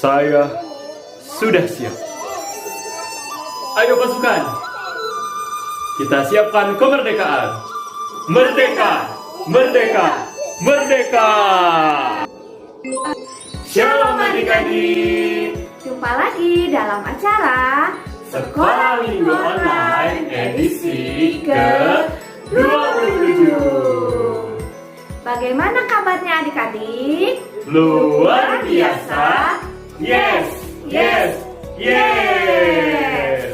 Saya sudah siap. Ayo pasukan, kita siapkan kemerdekaan. Merdeka, merdeka, merdeka. Shalom adik-adik. Jumpa lagi dalam acara Sekolah Minggu Online edisi ke-27. Bagaimana kabarnya adik-adik? Luar biasa. Yes, yes, yes.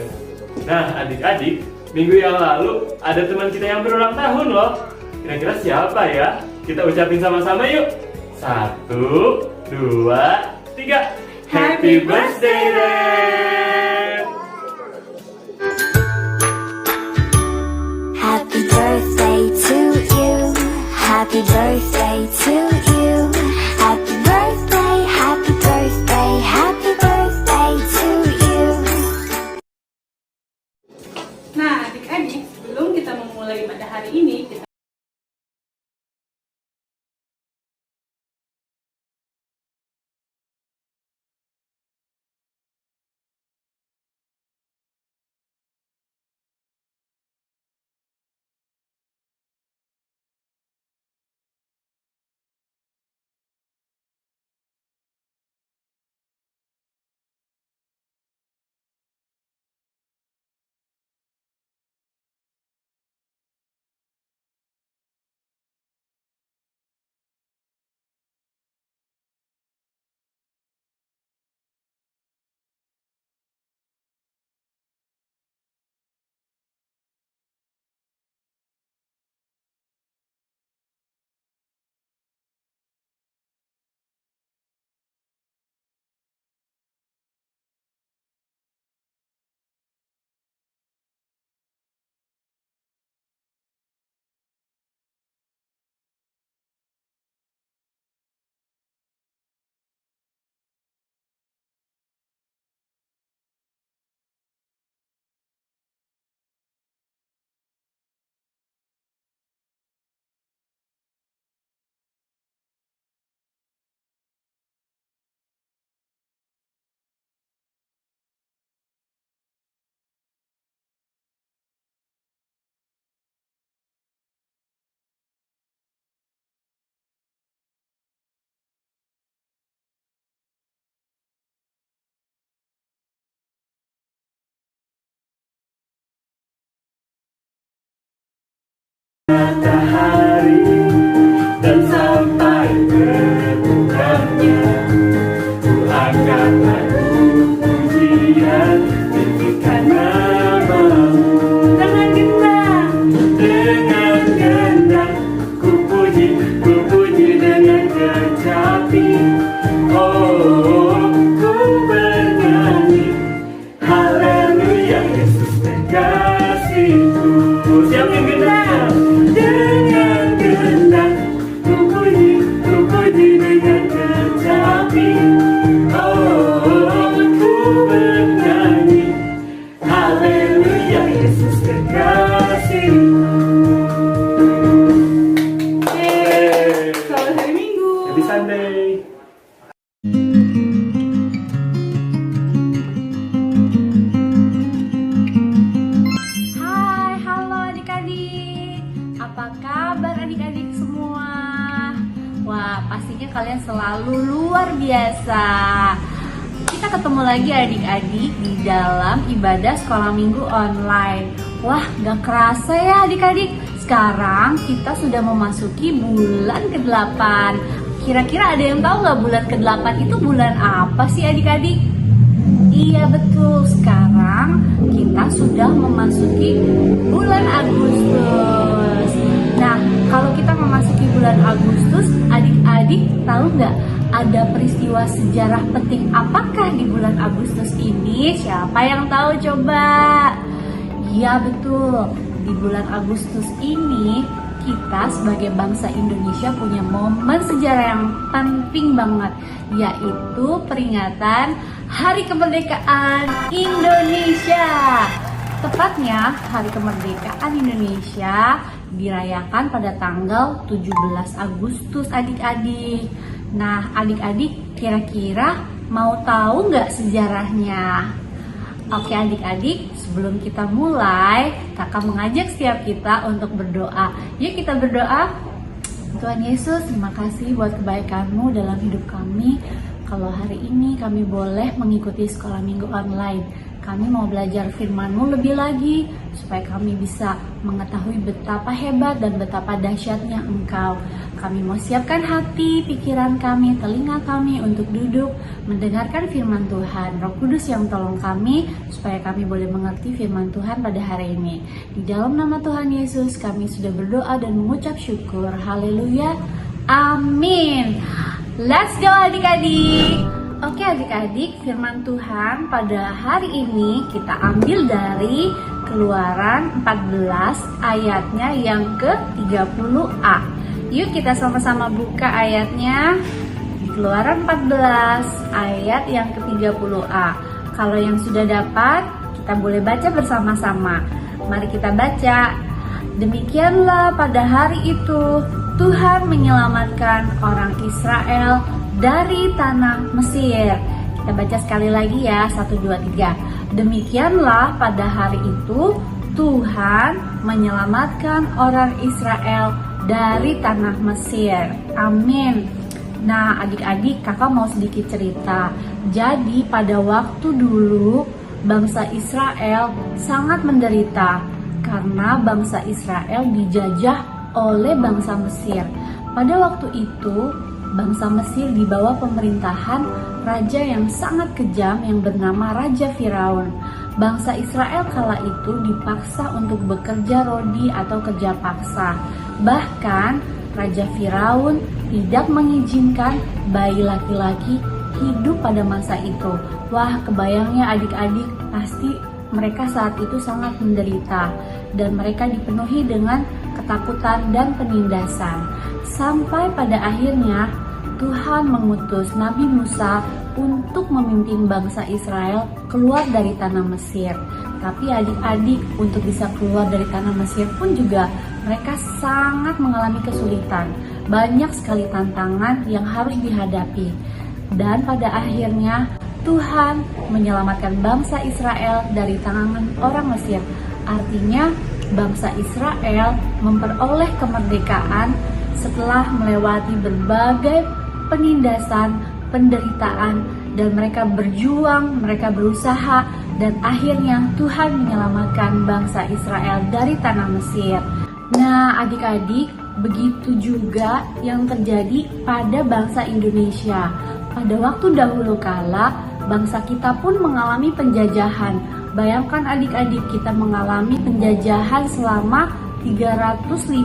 Nah adik-adik, minggu yang lalu ada teman kita yang berulang tahun loh. Kira-kira siapa ya? Kita ucapin sama-sama yuk. 1, 2, 3. Happy birthday, Ren! Happy birthday to you. Happy birthday to you. Happy birthday, happy birthday, happy birthday to you. Nah, adik-adik, sebelum kita memulai pada hari ini, kita Matahari dan sampai berbukannya, ku angkat lagu pujian, tinggikan namamu. dengan gendang. Dengan gendang ku puji dengan kecapi. Oh, ku bernyanyi, haleluya, Yesus kekasihku. Siapin gendang. Dengan gendang ku puji dengan kecapi. Oh, ku bernyanyi, haleluya, Yesus kekasihku. Yeay. Selamat hari Minggu. Happy Sunday. Hai, halo adik-adik. Apa kabar adik-adik semua? Wah, pastinya kalian selalu luar biasa. Kita ketemu lagi adik-adik di dalam ibadah sekolah minggu online. Wah, gak kerasa ya adik-adik. Sekarang kita sudah memasuki bulan ke-8. Kira-kira ada yang tahu nggak bulan ke-8 itu bulan apa sih adik-adik? Iya betul, sekarang kita sudah memasuki bulan Agustus. Nah, kalau kita memasuki bulan Agustus, adik-adik tahu nggak ada peristiwa sejarah penting apakah di bulan Agustus ini? Siapa yang tahu coba? Ya betul, di bulan Agustus ini kita sebagai bangsa Indonesia punya momen sejarah yang penting banget, yaitu peringatan Hari Kemerdekaan Indonesia. Tepatnya Hari Kemerdekaan Indonesia dirayakan pada tanggal 17 Agustus adik-adik. Nah adik-adik kira-kira mau tahu nggak sejarahnya? Oke adik-adik, sebelum kita mulai, kakak mengajak setiap kita untuk berdoa. Yuk kita berdoa. Tuhan Yesus, terima kasih buat kebaikan-Mu dalam hidup kami. Kalau hari ini kami boleh mengikuti sekolah minggu online, kami mau belajar firman-Mu lebih lagi, supaya kami bisa mengetahui betapa hebat dan betapa dahsyatnya Engkau. Kami mau siapkan hati, pikiran kami, telinga kami untuk duduk, mendengarkan firman Tuhan. Roh Kudus yang tolong kami, supaya kami boleh mengerti firman Tuhan pada hari ini. Di dalam nama Tuhan Yesus, kami sudah berdoa dan mengucap syukur. Haleluya. Amin. Let's go adik-adik. Oke adik-adik, firman Tuhan pada hari ini kita ambil dari Keluaran 14 ayatnya yang ke-30a. Yuk kita sama-sama buka ayatnya. Di Keluaran 14 ayat yang ke-30a. Kalau yang sudah dapat, kita boleh baca bersama-sama. Mari kita baca. Demikianlah pada hari itu Tuhan menyelamatkan orang Israel dari tanah Mesir. Kita baca sekali lagi ya, 1, 2, 3. Demikianlah pada hari itu Tuhan menyelamatkan orang Israel dari tanah Mesir. Amin. Nah adik-adik, kakak mau sedikit cerita. Jadi pada waktu dulu bangsa Israel sangat menderita karena bangsa Israel dijajah oleh bangsa Mesir. Pada waktu itu bangsa Mesir di bawah pemerintahan raja yang sangat kejam yang bernama Raja Firaun. Bangsa Israel kala itu dipaksa untuk bekerja rodi atau kerja paksa. Bahkan Raja Firaun tidak mengizinkan bayi laki-laki hidup pada masa itu. Wah, kebayangnya adik-adik, pasti mereka saat itu sangat menderita dan mereka dipenuhi dengan ketakutan dan penindasan. Sampai pada akhirnya Tuhan mengutus Nabi Musa untuk memimpin bangsa Israel keluar dari tanah Mesir. Tapi adik-adik, untuk bisa keluar dari tanah Mesir pun juga mereka sangat mengalami kesulitan. Banyak sekali tantangan yang harus dihadapi. Dan pada akhirnya Tuhan menyelamatkan bangsa Israel dari tangan orang Mesir. Artinya bangsa Israel memperoleh kemerdekaan setelah melewati berbagai penindasan, penderitaan, dan mereka berjuang, mereka berusaha, dan akhirnya Tuhan menyelamatkan bangsa Israel dari tanah Mesir. Nah adik-adik, begitu juga yang terjadi pada bangsa Indonesia. Pada waktu dahulu kala, bangsa kita pun mengalami penjajahan. Bayangkan adik-adik, kita mengalami penjajahan selama 350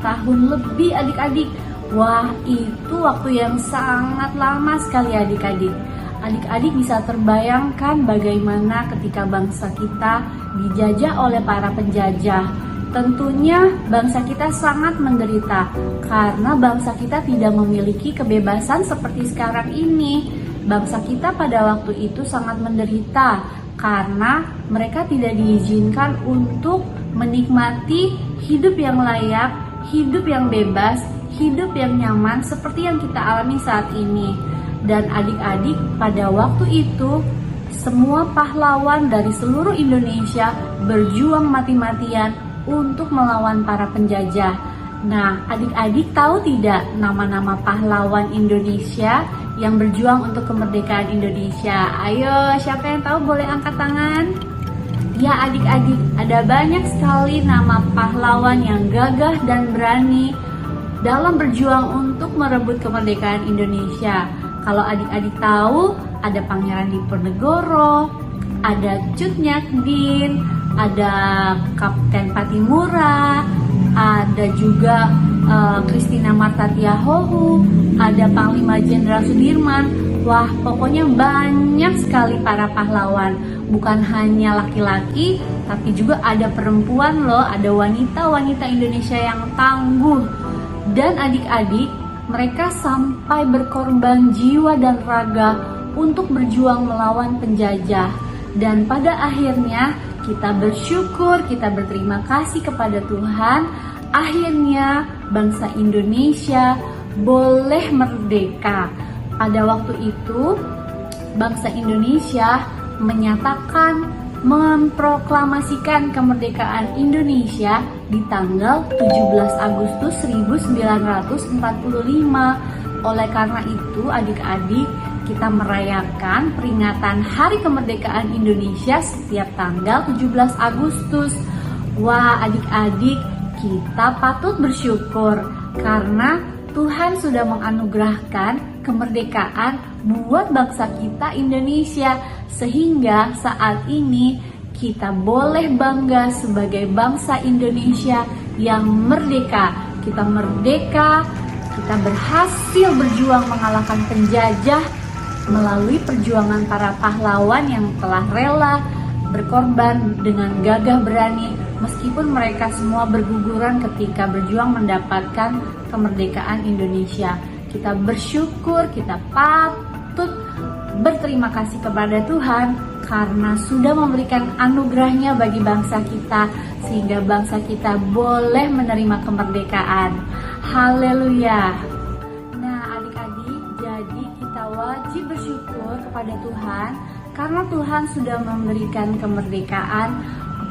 tahun lebih adik-adik. Wah, itu waktu yang sangat lama sekali adik-adik. Adik-adik bisa terbayangkan bagaimana ketika bangsa kita dijajah oleh para penjajah. Tentunya bangsa kita sangat menderita karena bangsa kita tidak memiliki kebebasan seperti sekarang ini. Bangsa kita pada waktu itu sangat menderita karena mereka tidak diizinkan untuk menikmati hidup yang layak, hidup yang bebas, hidup yang nyaman seperti yang kita alami saat ini. Dan adik-adik, pada waktu itu semua pahlawan dari seluruh Indonesia berjuang mati-matian untuk melawan para penjajah. Nah, adik-adik tahu tidak nama-nama pahlawan Indonesia yang berjuang untuk kemerdekaan Indonesia? Ayo, siapa yang tahu boleh angkat tangan? Ya adik-adik, ada banyak sekali nama pahlawan yang gagah dan berani dalam berjuang untuk merebut kemerdekaan Indonesia. Kalau adik-adik tahu, ada Pangeran Diponegoro, ada Cut Nyadin, ada Kapten Patimura, ada juga Christina Marta Tiahohu, ada Panglima Jenderal Sudirman. Wah, pokoknya banyak sekali para pahlawan. Bukan hanya laki-laki, tapi juga ada perempuan loh, ada wanita-wanita Indonesia yang tangguh. Dan adik-adik, mereka sampai berkorban jiwa dan raga untuk berjuang melawan penjajah. Dan pada akhirnya kita bersyukur, kita berterima kasih kepada Tuhan. Akhirnya bangsa Indonesia boleh merdeka. Pada waktu itu bangsa Indonesia menyatakan, memproklamasikan kemerdekaan Indonesia di tanggal 17 Agustus 1945. Oleh karena itu adik-adik, kita merayakan peringatan Hari Kemerdekaan Indonesia setiap tanggal 17 Agustus. Wah adik-adik, kita patut bersyukur karena Tuhan sudah menganugerahkan kemerdekaan buat bangsa kita Indonesia, sehingga saat ini kita boleh bangga sebagai bangsa Indonesia yang merdeka. Kita merdeka, kita berhasil berjuang mengalahkan penjajah melalui perjuangan para pahlawan yang telah rela berkorban dengan gagah berani, meskipun mereka semua berguguran ketika berjuang mendapatkan kemerdekaan Indonesia. Kita bersyukur, kita patut berterima kasih kepada Tuhan karena sudah memberikan anugerahnya bagi bangsa kita, sehingga bangsa kita boleh menerima kemerdekaan. Haleluya. Nah adik-adik, jadi kita wajib bersyukur kepada Tuhan karena Tuhan sudah memberikan kemerdekaan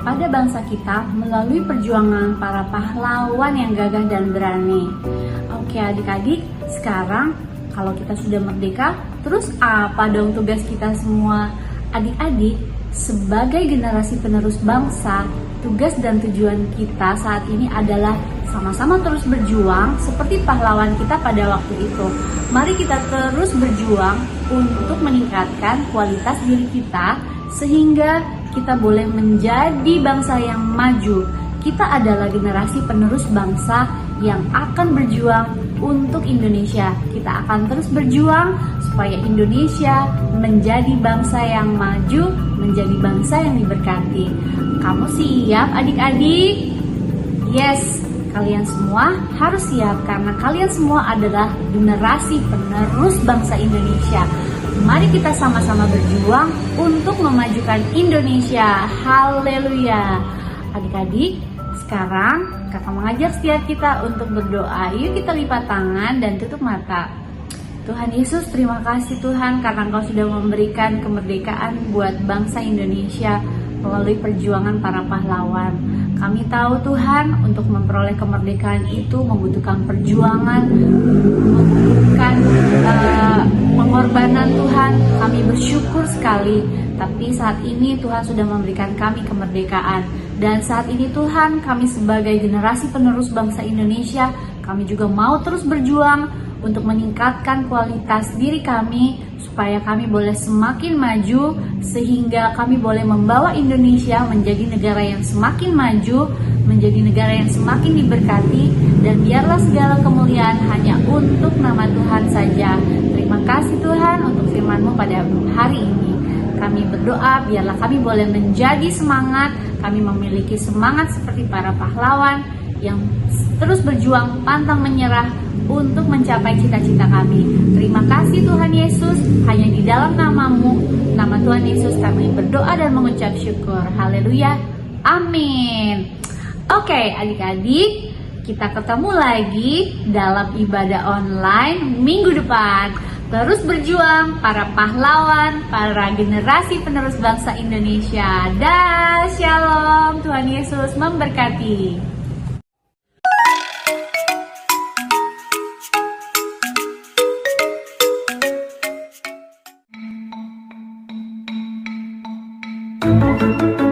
pada bangsa kita melalui perjuangan para pahlawan yang gagah dan berani. Oke adik-adik, sekarang kalau kita sudah merdeka, terus apa dong tugas kita semua? Adik-adik, sebagai generasi penerus bangsa, tugas dan tujuan kita saat ini adalah sama-sama terus berjuang seperti pahlawan kita pada waktu itu. Mari kita terus berjuang untuk meningkatkan kualitas diri kita sehingga kita boleh menjadi bangsa yang maju. Kita adalah generasi penerus bangsa yang akan berjuang untuk Indonesia. Kita akan terus berjuang supaya Indonesia menjadi bangsa yang maju, menjadi bangsa yang diberkati. Kamu siap adik-adik? Yes, kalian semua harus siap karena kalian semua adalah generasi penerus bangsa Indonesia. Mari kita sama-sama berjuang untuk memajukan Indonesia. Haleluya. Adik-adik, sekarang kakak mengajak setiap kita untuk berdoa. Yuk kita lipat tangan dan tutup mata. Tuhan Yesus, terima kasih Tuhan karena Engkau sudah memberikan kemerdekaan buat bangsa Indonesia melalui perjuangan para pahlawan. Kami tahu Tuhan, untuk memperoleh kemerdekaan itu membutuhkan perjuangan, membutuhkan pengorbanan Tuhan. Kami bersyukur sekali, tapi saat ini Tuhan sudah memberikan kami kemerdekaan. Dan saat ini Tuhan, kami sebagai generasi penerus bangsa Indonesia, kami juga mau terus berjuang untuk meningkatkan kualitas diri kami supaya kami boleh semakin maju, sehingga kami boleh membawa Indonesia menjadi negara yang semakin maju, menjadi negara yang semakin diberkati, dan biarlah segala kemuliaan hanya untuk nama Tuhan saja. Terima kasih Tuhan untuk firman-Mu pada hari ini. Kami berdoa biarlah kami boleh menjadi semangat, kami memiliki semangat seperti para pahlawan yang terus berjuang pantang menyerah untuk mencapai cita-cita kami. Terima kasih Tuhan Yesus, hanya di dalam nama-Mu, nama Tuhan Yesus kami berdoa dan mengucap syukur. Haleluya, amin. Oke adik-adik, kita ketemu lagi dalam ibadah online minggu depan. Terus berjuang para pahlawan, para generasi penerus bangsa Indonesia. Dah, shalom, Tuhan Yesus memberkati. Thank you.